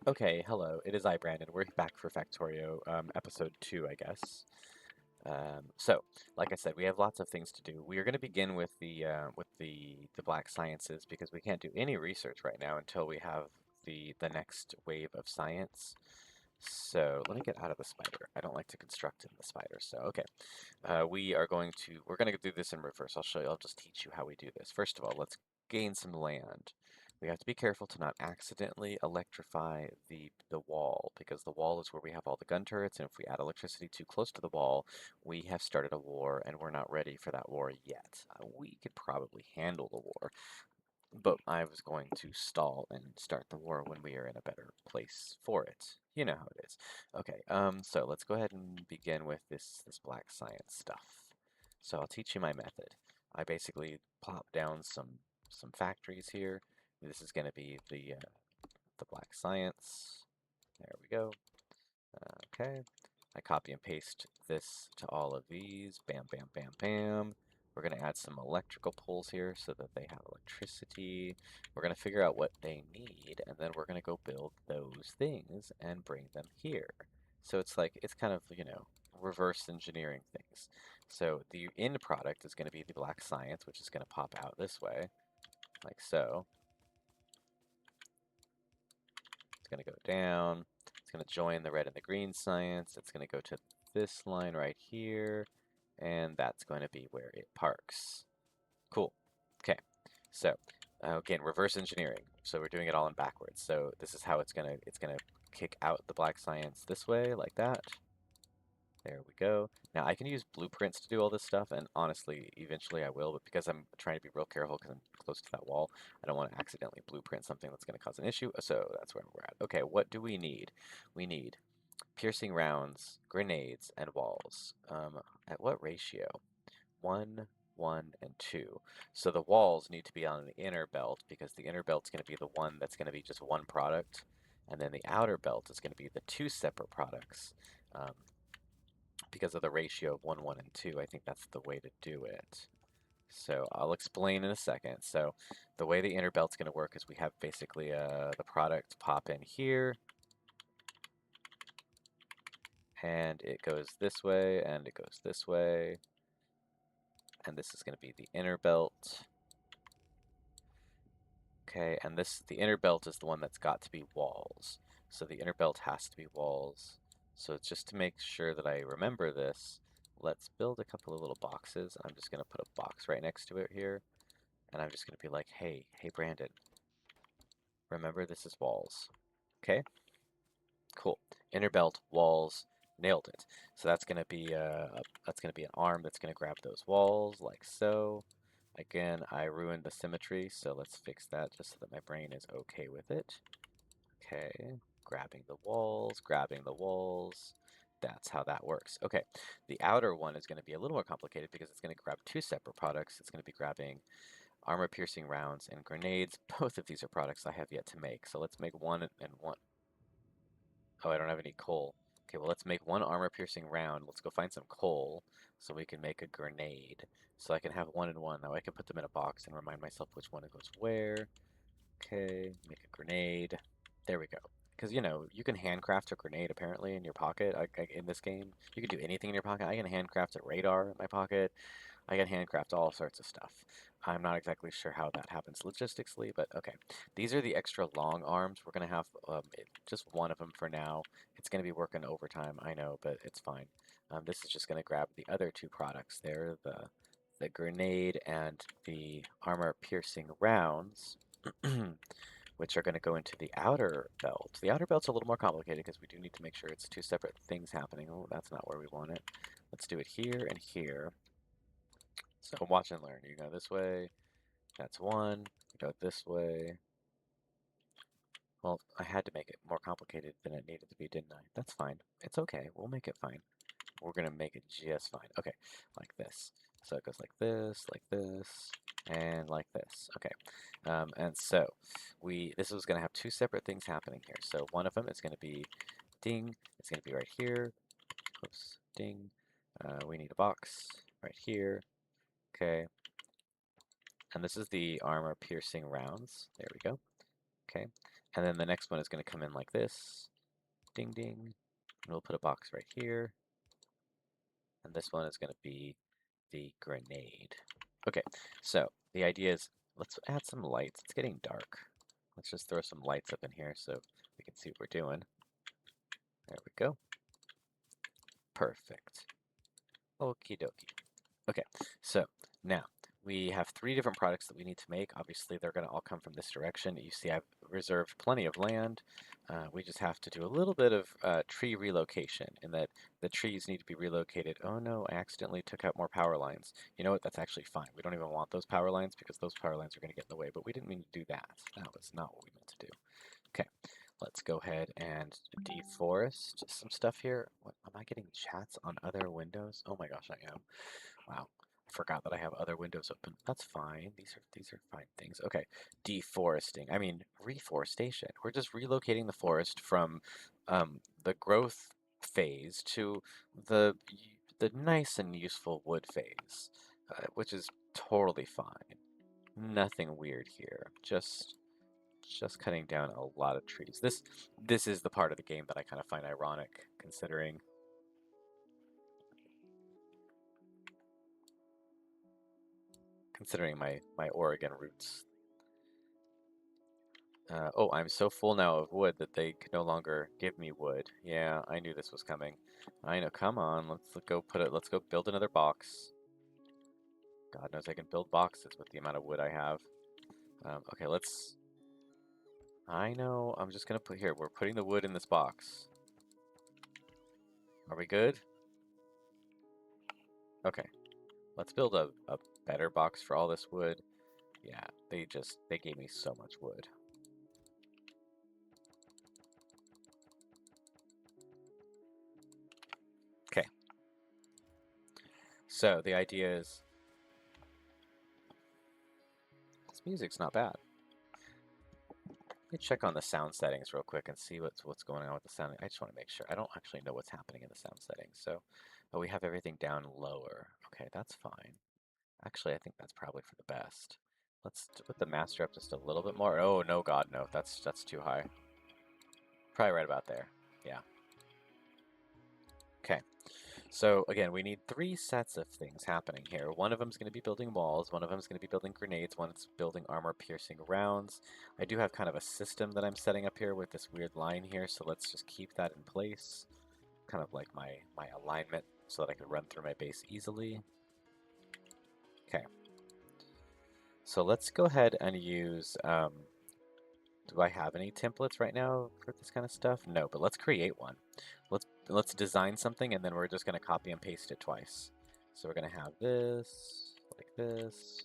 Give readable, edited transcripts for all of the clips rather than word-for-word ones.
Okay, hello. It is I, Brandon. We're back for Factorio, episode 2, I guess. So, like I said, we have lots of things to do. We are going to begin with the Black Sciences because we can't do any research right now until we have the next wave of science. So let me get out of the spider. I don't like to construct in the spider. So okay, we're going to do this in reverse. I'll show you. I'll just teach you how we do this. First of all, let's gain some land. We have to be careful to not accidentally electrify the wall because the wall is where we have all the gun turrets, and if we add electricity too close to the wall, we have started a war and we're not ready for that war yet. We could probably handle the war, but I was going to stall and start the war when we are in a better place for it. You know how it is. Okay, so let's go ahead and begin with this black science stuff. So I'll teach you my method. I basically plop down some factories here. This is going to be the black science. There we go. Okay. I copy and paste this to all of these. Bam, bam, bam, bam. We're going to add some electrical poles here so that they have electricity. We're going to figure out what they need, and then we're going to go build those things and bring them here. So it's kind of, reverse engineering things. So the end product is going to be the black science, which is going to pop out this way, like so. It's going to go down. It's going to join the red and the green science. It's going to go to this line right here, and that's going to be where it parks. Cool. Okay. So again, reverse engineering. So we're doing it all in backwards. So this is how it's gonna kick out the black science this way, like that. There we go. Now I can use blueprints to do all this stuff, and honestly, eventually I will, but because I'm trying to be real careful because I'm close to that wall, I don't want to accidentally blueprint something that's going to cause an issue, so that's where we're at. Okay, what do we need? We need piercing rounds, grenades, and walls. At what ratio? 1, 1, and 2. So the walls need to be on the inner belt because the inner belt's going to be the one that's going to be just one product, and then the outer belt is going to be the two separate products. Um, because of the ratio of 1, 1, and 2, I think that's the way to do it. So I'll explain in a second. So the way the inner belt's going to work is we have basically the product pop in here, and it goes this way, and it goes this way, and this is going to be the inner belt. Okay, and the inner belt is the one that's got to be walls. So the inner belt has to be walls. So just to make sure that I remember this, let's build a couple of little boxes. I'm just going to put a box right next to it here. And I'm just going to be like, hey, Brandon, remember this is walls. Okay, cool. Inner belt, walls, nailed it. So that's gonna be an arm that's gonna grab those walls like so. Again, I ruined the symmetry, so let's fix that just so that my brain is okay with it. Okay, grabbing the walls, grabbing the walls. That's how that works. Okay, the outer one is going to be a little more complicated because it's going to grab two separate products. It's going to be grabbing armor-piercing rounds and grenades. Both of these are products I have yet to make, so let's make one and one. Oh, I don't have any coal. Okay, well, let's make one armor-piercing round. Let's go find some coal so we can make a grenade. So I can have one and one. Now I can put them in a box and remind myself which one goes where. Okay, make a grenade. There we go. Because, you can handcraft a grenade apparently in your pocket in this game. You can do anything in your pocket. I can handcraft a radar in my pocket. I can handcraft all sorts of stuff. I'm not exactly sure how that happens logistically, but okay. These are the extra long arms. We're going to have just one of them for now. It's going to be working overtime, I know, but it's fine. This is just going to grab the other two products there, the grenade and the armor-piercing rounds, which are going to go into the outer belt. The outer belt's a little more complicated because we do need to make sure it's two separate things happening. Oh, that's not where we want it. Let's do it here and here. So watch and learn. You go this way. That's one. You go this way. Well, I had to make it more complicated than it needed to be, didn't I? That's fine. It's okay. We'll make it fine. We're going to make it just fine. Okay, like this. So it goes like this, and like this. Okay, and so this is going to have two separate things happening here. So one of them is going to be ding. It's going to be right here. Oops, ding. We need a box right here. Okay, and this is the armor piercing rounds. There we go. Okay. And then the next one is going to come in like this. Ding, ding. And we'll put a box right here. And this one is going to be the grenade. Okay, so the idea is let's add some lights. It's getting dark. Let's just throw some lights up in here so we can see what we're doing. There we go. Perfect. Okie dokie. Okay, so now we have 3 different products that we need to make. Obviously, they're going to all come from this direction. You see, I've reserved plenty of land. We just have to do a little bit of tree relocation in that the trees need to be relocated. Oh no, I accidentally took out more power lines. You know what? That's actually fine. We don't even want those power lines because those power lines are going to get in the way, but we didn't mean to do that. That was not what we meant to do. Okay, let's go ahead and deforest some stuff here. What, am I getting chats on other windows? Oh my gosh, I am. Wow. I forgot that I have other windows open. That's fine. These are fine things. Okay. Deforesting. I mean, reforestation. We're just relocating the forest from the growth phase to the the nice and useful wood phase, which is totally fine. Nothing weird here. Just cutting down a lot of trees. This is the part of the game that I kind of find ironic, considering my Oregon roots. Oh, I'm so full now of wood that they can no longer give me wood. Yeah, I knew this was coming. I know. Come on, let's go build another box. God knows I can build boxes with the amount of wood I have. Okay, let's. I know. I'm just gonna put here. We're putting the wood in this box. Are we good? Okay. Let's build a better box for all this wood. Yeah, they gave me so much wood. Okay. So the idea is this music's not bad. Let me check on the sound settings real quick and see what's going on with the sound. I just want to make sure. I don't actually know what's happening in the sound settings. So, oh, we have everything down lower. Okay, that's fine. Actually, I think that's probably for the best. Let's put the master up just a little bit more. Oh, no, God, no. That's too high. Probably right about there. Yeah. Okay. So again, we need 3 sets of things happening here. One of them is going to be building walls, one of them is going to be building grenades, one's building armor-piercing rounds. I do have kind of a system that I'm setting up here with this weird line here, so let's just keep that in place. Kind of like my alignment so that I can run through my base easily. Okay. So let's go ahead and use, do I have any templates right now for this kind of stuff? No, but let's create one. Let's design something and then we're just going to copy and paste it twice. So we're going to have this, like this.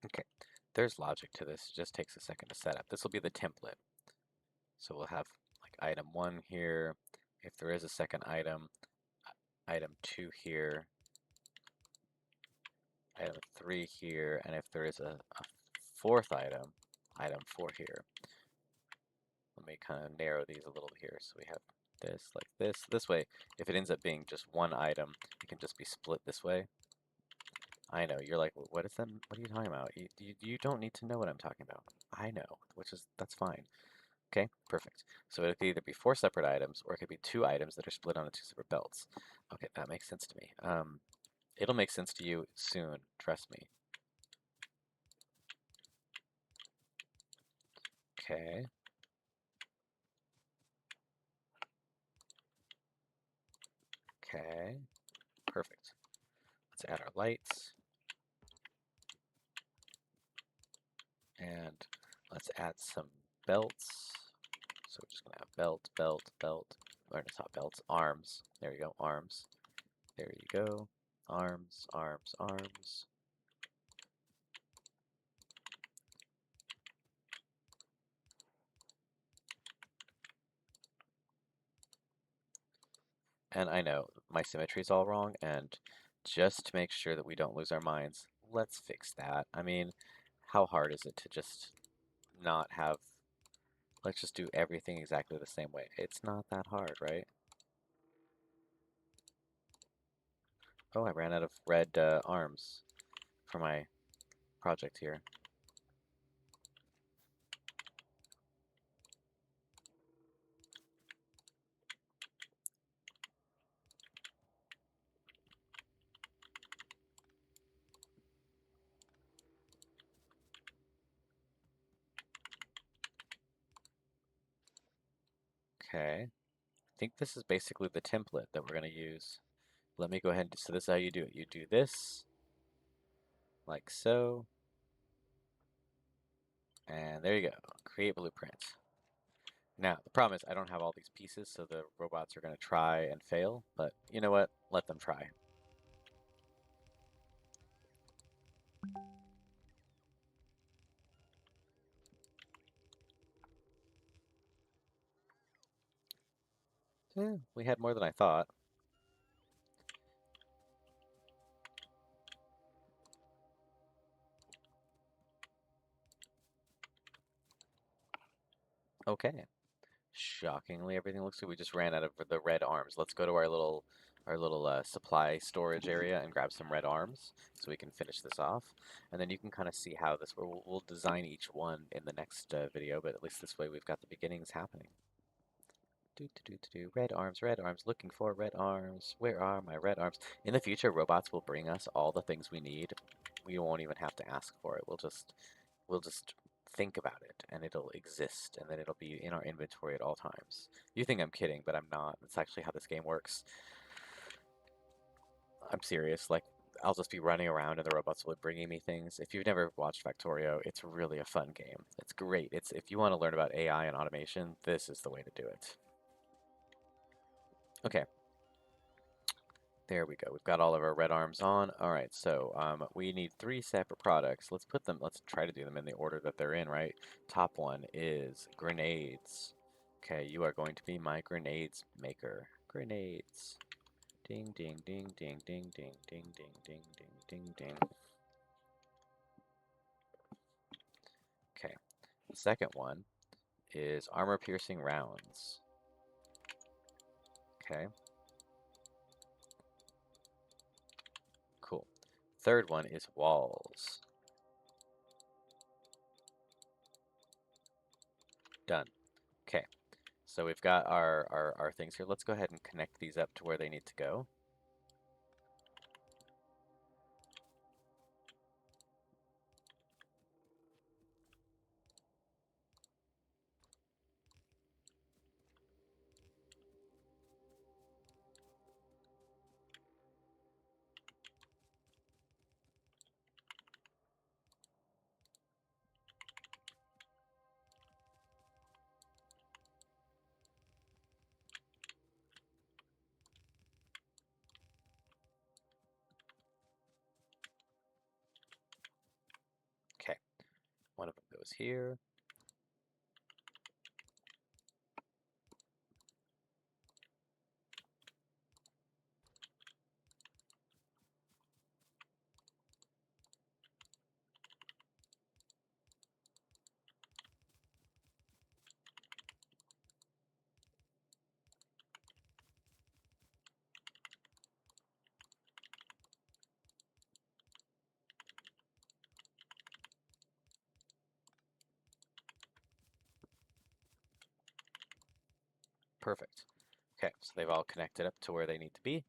Okay, there's logic to this. It just takes a second to set up. This will be the template. So we'll have like item 1 here. If there is a second item, item 2 here, item 3 here, and if there is a 4th item, item 4 here. Let me kind of narrow these a little here. So we have this, like this. This way, if it ends up being just one item, it can just be split this way. I know, you're like, what is that? What are you talking about? You don't need to know what I'm talking about. I know, that's fine. Okay, perfect. So it could either be 4 separate items, or it could be 2 items that are split onto 2 separate belts. Okay, that makes sense to me. It'll make sense to you soon, trust me. Okay. Okay, perfect. Let's add our lights. And let's add some belts. So we're just gonna have belt, belt, belt, or it's not belts, arms. There you go, arms. There you go. Arms, arms, arms. And I know my symmetry is all wrong, and just to make sure that we don't lose our minds, let's fix that. I mean, how hard is it to just not have, let's just do everything exactly the same way. It's not that hard, right? Oh, I ran out of red arms for my project here. Okay. I think this is basically the template that we're going to use. Let me go ahead and, so this is how you do it. You do this, like so, and there you go. Create blueprint. Now, the problem is I don't have all these pieces, so the robots are going to try and fail, but you know what? Let them try. We had more than I thought. Okay. Shockingly, everything looks good. We just ran out of the red arms. Let's go to our little supply storage area and grab some red arms so we can finish this off. And then you can kind of see how this, we'll design each one in the next video, but at least this way we've got the beginnings happening. Red arms, looking for red arms. Where are my red arms? In the future, robots will bring us all the things we need. We won't even have to ask for it. We'll just think about it and it'll exist and then it'll be in our inventory at all times. You think I'm kidding, but I'm not. That's actually how this game works. I'm serious. Like, I'll just be running around and the robots will be bringing me things. If you've never watched Factorio, it's really a fun game. It's great. It's if you want to learn about AI and automation, this is the way to do it. Okay, there we go. We've got all of our red arms on. All right, so we need three separate products. Let's try to do them in the order that they're in, right? Top one is grenades. Okay, you are going to be my grenades maker. Grenades. Ding, ding, ding, ding, ding, ding, ding, ding, ding, ding, ding, ding. Okay, the second one is armor-piercing rounds. Okay, cool. Third one is walls. Done. Okay, so we've got our things here. Let's go ahead and connect these up to where they need to go. Okay, one of them goes here. Perfect. Okay, so they've all connected up to where they need to be.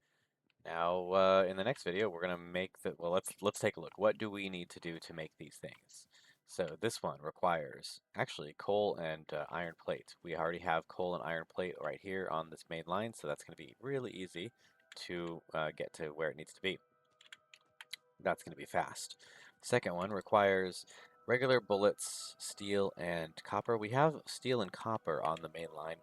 Now, in the next video, we're gonna make the, well, let's take a look. What do we need to do to make these things? So this one requires actually coal and iron plate. We already have coal and iron plate right here on this main line, so that's gonna be really easy to get to where it needs to be. That's gonna be fast. Second one requires Regular bullets, steel, and copper. We have steel and copper on the main line.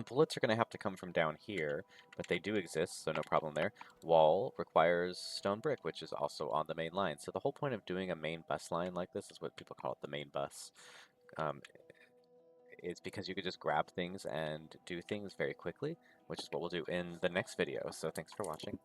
Bullets are going to have to come from down here, but they do exist, so no problem there. Wall requires stone brick, which is also on the main line. So the whole point of doing a main bus line like this is what people call it the main bus. Um, is because you could just grab things and do things very quickly, which is what we'll do in the next video. So thanks for watching.